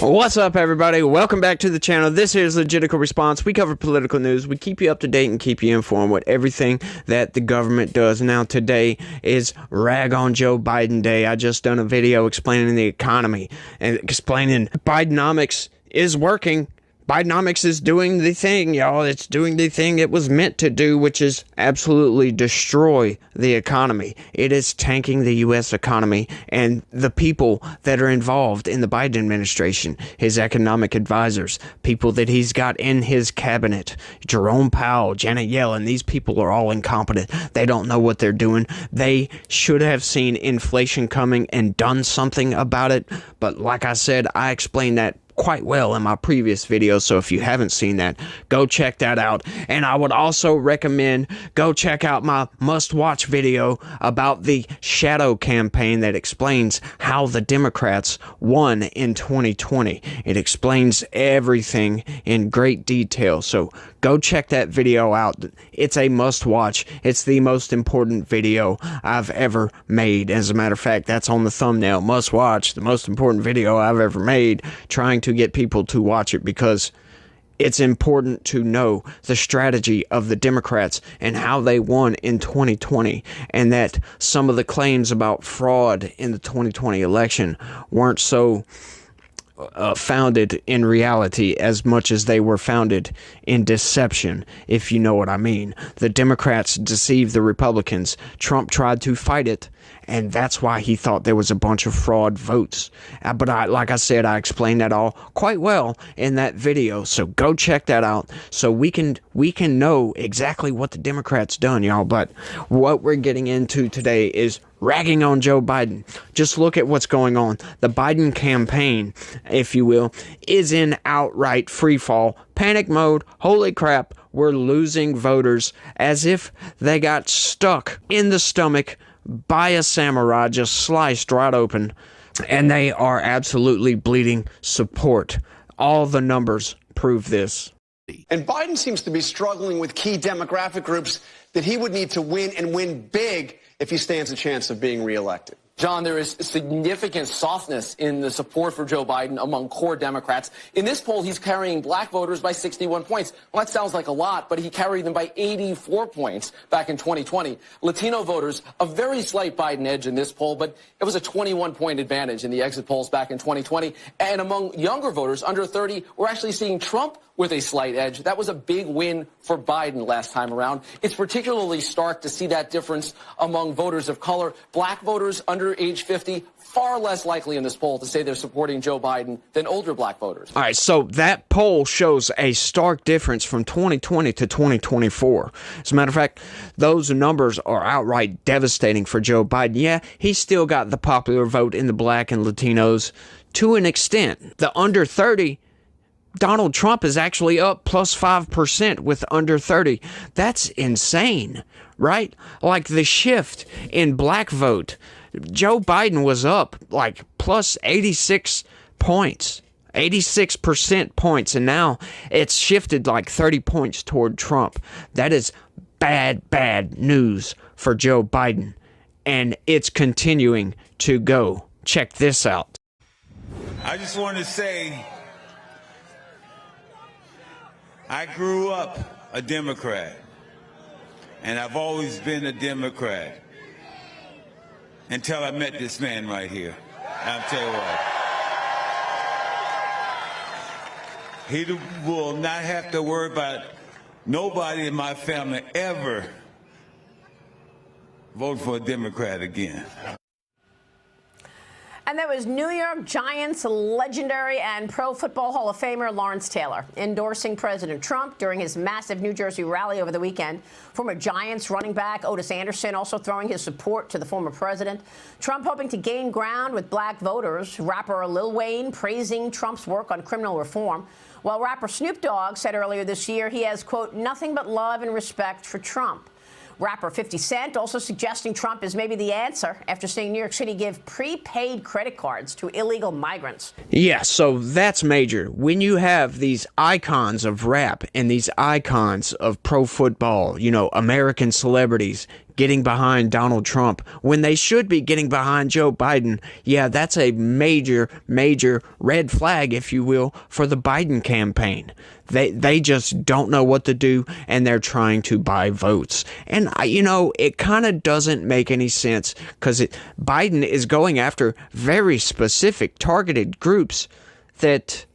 What's up, everybody? Welcome back to the channel. This is Legitical Response. We cover political news. We keep you up to date and keep you informed with everything that the government does. Now, today is Rag on Joe Biden Day. I just done a video explaining the economy and explaining Bidenomics is working. Bidenomics is doing the thing, y'all. It's doing the thing it was meant to do, which is absolutely destroy the economy. It is tanking the U.S. economy and the people that are involved in the Biden administration, his economic advisors, people that he's got in his cabinet, Jerome Powell, Janet Yellen. These people are all incompetent. They don't know what they're doing. They should have seen inflation coming and done something about it. But like I said, I explained that quite well in my previous video, so if you haven't seen that, go check that out. And I would also recommend go check out my must-watch video about the shadow campaign that explains how the Democrats won in 2020. It explains everything in great detail, so go check that video out. It's a must-watch. It's the most important video I've ever made. As a matter of fact, that's on the thumbnail. Must-watch, the most important video I've ever made, trying to get people to watch it because it's important to know the strategy of the Democrats and how they won in 2020, and that some of the claims about fraud in the 2020 election weren't so founded in reality as much as they were founded in deception, if you know what I mean. The Democrats deceived the Republicans. Trump tried to fight it, and that's why he thought there was a bunch of fraud votes. But like I said, I explained that all quite well in that video, so go check that out so we can know exactly what the Democrats done, y'all. But what we're getting into today is ragging on Joe Biden. Just look at what's going on. The Biden campaign, if you will, is in outright freefall, panic mode. Holy crap, we're losing voters as if they got stuck in the stomach by a samurai, just sliced right open, and they are absolutely bleeding support. All the numbers prove this. And Biden seems to be struggling with key demographic groups that he would need to win, and win big, if he stands a chance of being reelected. John, there is significant softness in the support for Joe Biden among core Democrats. In this poll, he's carrying black voters by 61 points. Well, that sounds like a lot, but he carried them by 84 points back in 2020. Latino voters, a very slight Biden edge in this poll, but it was a 21-point advantage in the exit polls back in 2020. And among younger voters, under 30, we're actually seeing Trump with a slight edge. That was a big win for Biden last time around. It's particularly stark to see that difference among voters of color. Black voters under age 50, far less likely in this poll to say they're supporting Joe Biden than older black voters. All right, so that poll shows a stark difference from 2020 to 2024. As a matter of fact, those numbers are outright devastating for Joe Biden. Yeah, he's still got the popular vote in the black and Latinos to an extent. The under 30, Donald Trump is actually up plus 5% with under 30. That's insane, right? Like the shift in black vote, Joe Biden was up like plus 86 points, 86% points, and now it's shifted like 30 points toward Trump. That is bad, bad news for Joe Biden, and it's continuing to go. Check this out. I just want to say, I grew up a Democrat, and I've always been a Democrat until I met this man right here. I'll tell you what. He will not have to worry about nobody in my family ever vote for a Democrat again. And that was New York Giants legendary and Pro Football Hall of Famer Lawrence Taylor endorsing President Trump during his massive New Jersey rally over the weekend. Former Giants running back Otis Anderson also throwing his support to the former president. Trump hoping to gain ground with black voters. Rapper Lil Wayne praising Trump's work on criminal reform, while rapper Snoop Dogg said earlier this year he has, quote, nothing but love and respect for Trump. Rapper 50 Cent also suggesting Trump is maybe the answer after seeing New York City give prepaid credit cards to illegal migrants. Yeah, so that's major. When you have these icons of rap and these icons of pro football, you know, American celebrities getting behind Donald Trump when they should be getting behind Joe Biden, yeah, that's a major, major red flag, if you will, for the Biden campaign. They just don't know what to do, and they're trying to buy votes. And, it kind of doesn't make any sense because Biden is going after very specific targeted groups that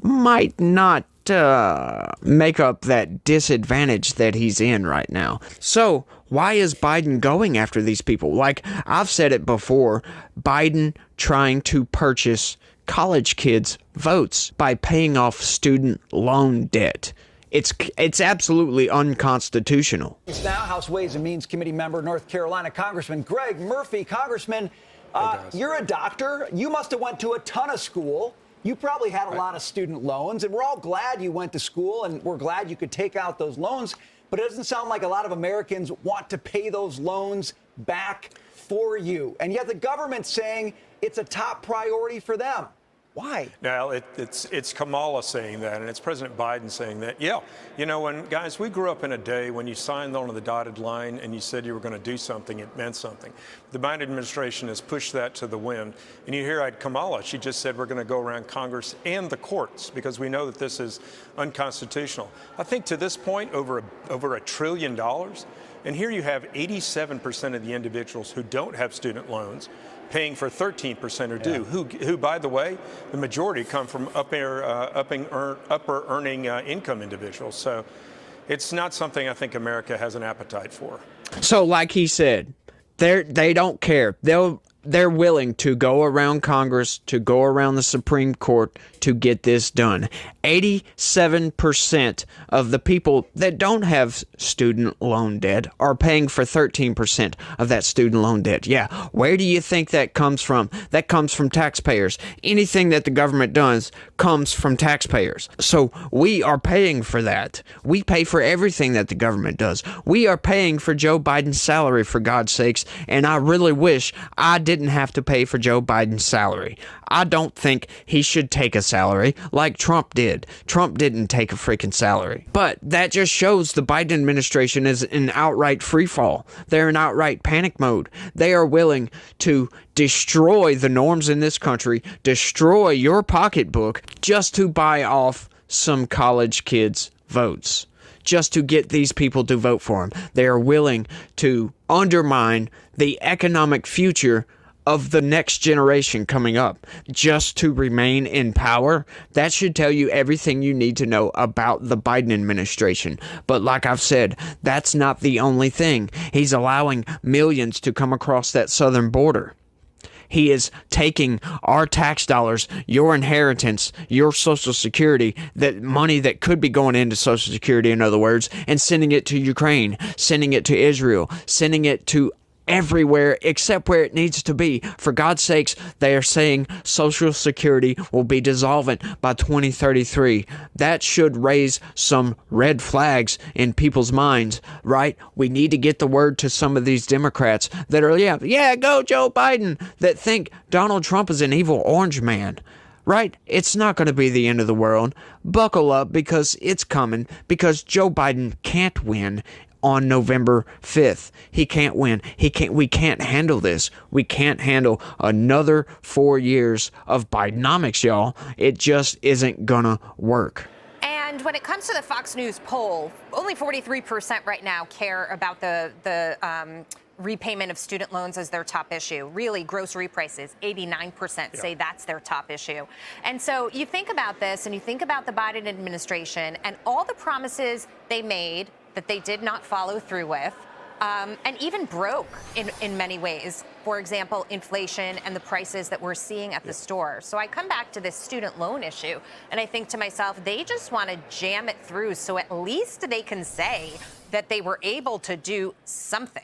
might not make up that disadvantage that he's in right now. So why is Biden going after these people? Like I've said it before, Biden trying to purchase college kids' votes by paying off student loan debt. It's absolutely unconstitutional. It's now House Ways and Means Committee member, North Carolina Congressman Greg Murphy. Congressman, you're a doctor. You must have went to a ton of school. You probably had a lot of student loans, and we're all glad you went to school, and we're glad you could take out those loans. But it doesn't sound like a lot of Americans want to pay those loans back for you. And yet the government's saying it's a top priority for them. Why? Now, it's Kamala saying that, and it's President Biden saying that. Yeah, guys, we grew up in a day when you signed on the dotted line and you said you were going to do something, it meant something. The Biden administration has pushed that to the wind. And you hear Kamala, she just said we're going to go around Congress and the courts because we know that this is unconstitutional. I think to this point, over $1 trillion. And here you have 87% of the individuals who don't have student loans paying for 13% are due, who, by the way, the majority come from upper earning income individuals. So it's not something I think America has an appetite for. So like he said, they don't care. They're willing to go around Congress, to go around the Supreme Court to get this done. 87% of the people that don't have student loan debt are paying for 13% of that student loan debt. Yeah, where do you think that comes from? That comes from taxpayers. Anything that the government does comes from taxpayers. So we are paying for that. We pay for everything that the government does. We are paying for Joe Biden's salary, for God's sakes, and I really wish I didn't have to pay for Joe Biden's salary. I don't think he should take a salary like Trump did. Trump didn't take a freaking salary. But that just shows the Biden administration is in outright free fall. They're in outright panic mode. They are willing to destroy the norms in this country, destroy your pocketbook just to buy off some college kids' votes, just to get these people to vote for him. They are willing to undermine the economic future of the next generation coming up just to remain in power. That should tell you everything you need to know about the Biden administration. But like I've said, that's not the only thing. He's allowing millions to come across that southern border. He is taking our tax dollars, your inheritance, your Social Security, that money that could be going into Social Security, in other words, and sending it to Ukraine, sending it to Israel, sending it to everywhere except where it needs to be. For God's sakes, they are saying Social Security will be dissolvent by 2033. That should raise some red flags in people's minds, right? We need to get the word to some of these Democrats that are, yeah, go Joe Biden, that think Donald Trump is an evil orange man. Right? It's not going to be the end of the world. Buckle up, because it's coming, because Joe Biden can't win on November 5th. He can't win. We can't handle this. We can't handle another 4 years of Bidenomics, y'all. It just isn't gonna work. And when it comes to the Fox News poll, only 43% right now care about the repayment of student loans as their top issue. Really, grocery prices, 89% say that's their top issue. And so you think about this, and you think about the Biden administration and all the promises they made that they did not follow through with, and even broke in many ways. For example, inflation and the prices that we're seeing at the store. So I come back to this student loan issue, and I think to myself, they just want to jam it through so at least they can say that they were able to do something.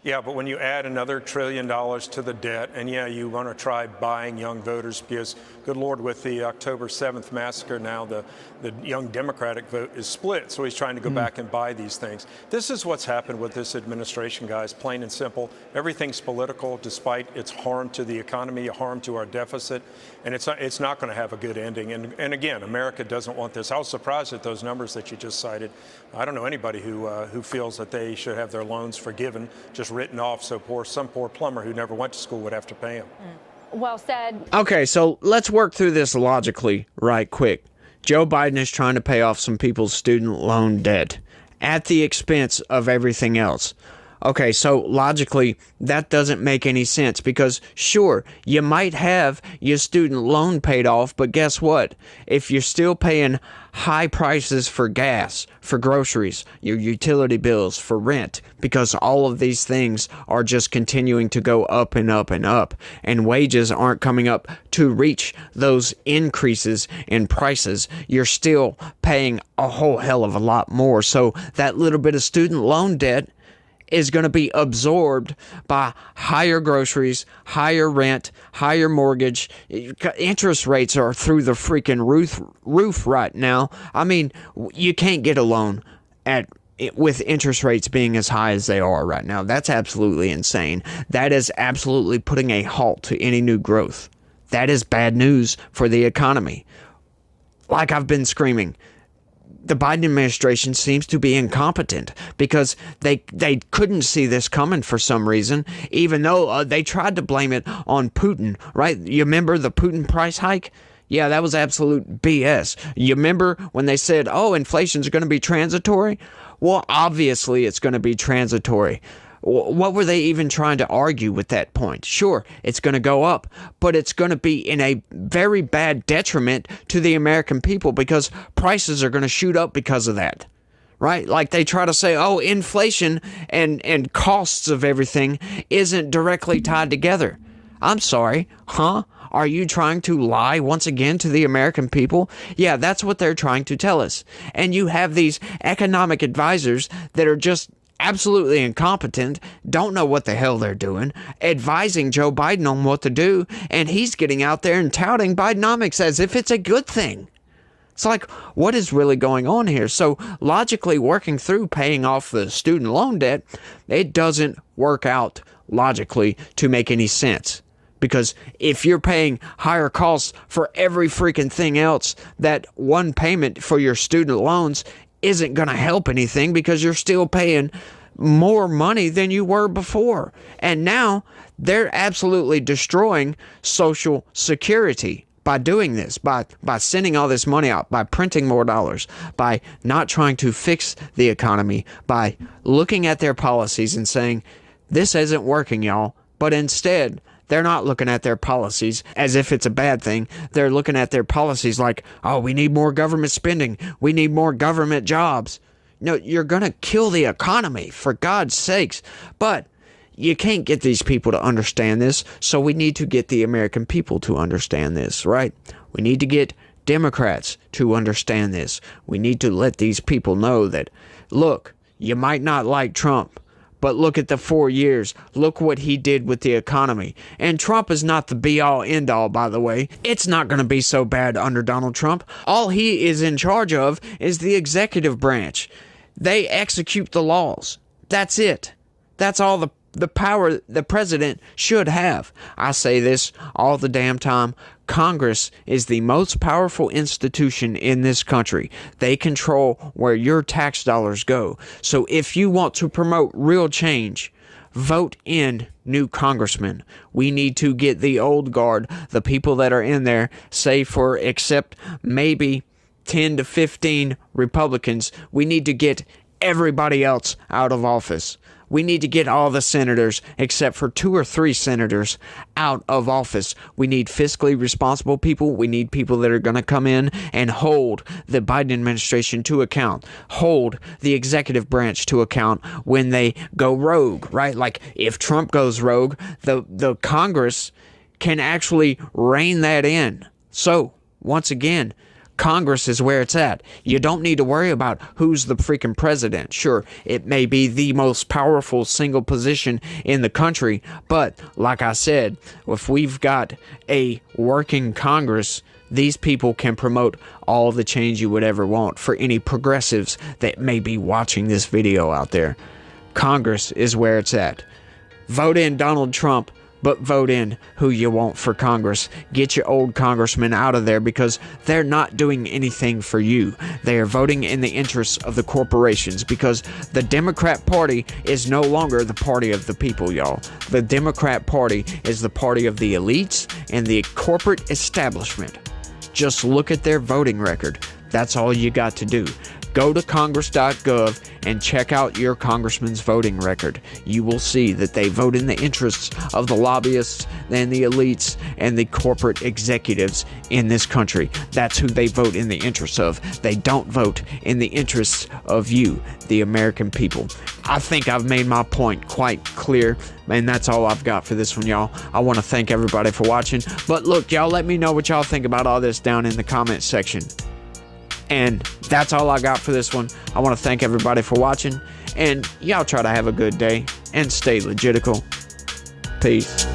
Yeah, but when you add another $1 trillion to the debt, and yeah, you want to try buying young voters because, good Lord, with the October 7th massacre now, the young Democratic vote is split. So he's trying to go back and buy these things. This is what's happened with this administration, guys, plain and simple. Everything's political, despite its harm to the economy, harm to our deficit, and it's not going to have a good ending. And again, America doesn't want this. I was surprised at those numbers that you just cited. I don't know anybody who feels that they should have their loans forgiven, just written off, so some poor plumber who never went to school would have to pay them. Well said. Okay, so let's work through this logically right quick. Joe Biden is trying to pay off some people's student loan debt at the expense of everything else. Okay, so logically, that doesn't make any sense because, sure, you might have your student loan paid off, but guess what? If you're still paying high prices for gas, for groceries, your utility bills, for rent, because all of these things are just continuing to go up and up and up, and wages aren't coming up to reach those increases in prices, you're still paying a whole hell of a lot more. So that little bit of student loan debt is going to be absorbed by higher groceries, higher rent, higher mortgage. Interest rates are through the freaking roof right now. I mean, you can't get a loan with interest rates being as high as they are right now. That's absolutely insane. That is absolutely putting a halt to any new growth. That is bad news for the economy. Like I've been screaming, the Biden administration seems to be incompetent because they couldn't see this coming for some reason, even though they tried to blame it on Putin, right? You remember the Putin price hike? Yeah, that was absolute BS. You remember when they said, oh, inflation's going to be transitory? Well, obviously it's going to be transitory. What were they even trying to argue with that point? Sure, it's going to go up, but it's going to be in a very bad detriment to the American people because prices are going to shoot up because of that, right? Like they try to say, oh, inflation and costs of everything isn't directly tied together. I'm sorry, huh? Are you trying to lie once again to the American people? Yeah, that's what they're trying to tell us. And you have these economic advisors that are just absolutely incompetent, don't know what the hell they're doing, advising Joe Biden on what to do, and he's getting out there and touting Bidenomics as if it's a good thing. It's like, what is really going on here? So logically working through paying off the student loan debt, it doesn't work out logically to make any sense. Because if you're paying higher costs for every freaking thing else, that one payment for your student loans isn't going to help anything because you're still paying more money than you were before. And now they're absolutely destroying Social Security by doing this, by sending all this money out, by printing more dollars, by not trying to fix the economy, by looking at their policies and saying, this isn't working, y'all. But instead, they're not looking at their policies as if it's a bad thing. They're looking at their policies like, oh, we need more government spending. We need more government jobs. No, you're going to kill the economy, for God's sakes. But you can't get these people to understand this, so we need to get the American people to understand this, right? We need to get Democrats to understand this. We need to let these people know that, look, you might not like Trump, but look at the 4 years. Look what he did with the economy. And Trump is not the be-all, end-all, by the way. It's not going to be so bad under Donald Trump. All he is in charge of is the executive branch. They execute the laws. That's it. That's all the power the president should have. I say this all the damn time. Congress is the most powerful institution in this country. They control where your tax dollars go. So if you want to promote real change, vote in new congressmen. We need to get the old guard, the people that are in there, except maybe 10 to 15 Republicans. We need to get everybody else out of office. We need to get all the senators, except for 2 or 3 senators, out of office. We need fiscally responsible people. We need people that are going to come in and hold the Biden administration to account, hold the executive branch to account when they go rogue, right? Like if Trump goes rogue, the Congress can actually rein that in. So, once again, Congress is where it's at. You don't need to worry about who's the freaking president. Sure, it may be the most powerful single position in the country, but like I said, if we've got a working Congress, these people can promote all the change you would ever want. For any progressives that may be watching this video out there, Congress is where it's at. Vote in Donald Trump, but vote in who you want for Congress. Get your old congressmen out of there because they're not doing anything for you. They are voting in the interests of the corporations because the Democrat Party is no longer the party of the people, y'all. The Democrat Party is the party of the elites and the corporate establishment. Just look at their voting record. That's all you got to do. Go to congress.gov and check out your congressman's voting record. You will see that they vote in the interests of the lobbyists and the elites and the corporate executives in this country. That's who they vote in the interests of. They don't vote in the interests of you, the American people. I think I've made my point quite clear, and that's all I've got for this one, y'all. I want to thank everybody for watching. But look, y'all, let me know what y'all think about all this down in the comment section. And that's all I got for this one. I want to thank everybody for watching. And y'all try to have a good day and stay legitical. Peace.